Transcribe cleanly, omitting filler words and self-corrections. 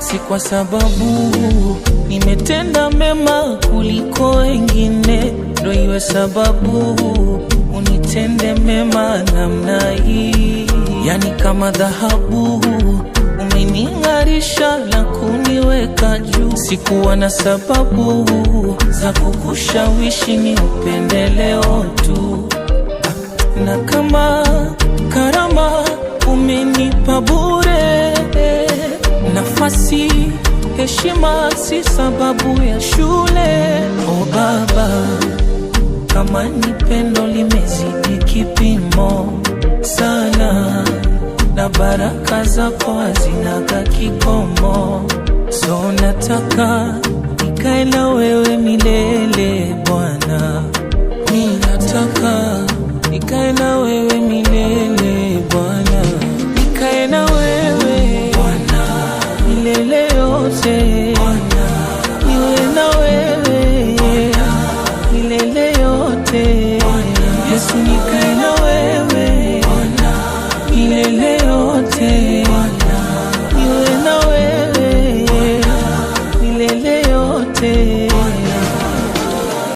si kwa sababu nimetenda mema kuliko wengine ndo iwe sababu unitende mema namna hii. Yani kama dhahabu umening'arisha na kuniweka juu, sikuwa na sababu za kukushawishi ni upendeleo tu. Na kama karama umenipa bure, nafasi heshima si sababu ya shule. Oh Baba, kama ni pendo limezidi kipimo sana, na baraka zako hazinaga kikomo, so nataka nikae na wewe milele Bwana. Mimi nataka nikae na wewe milele Bwana, nikae na wewe Bwana milele yote.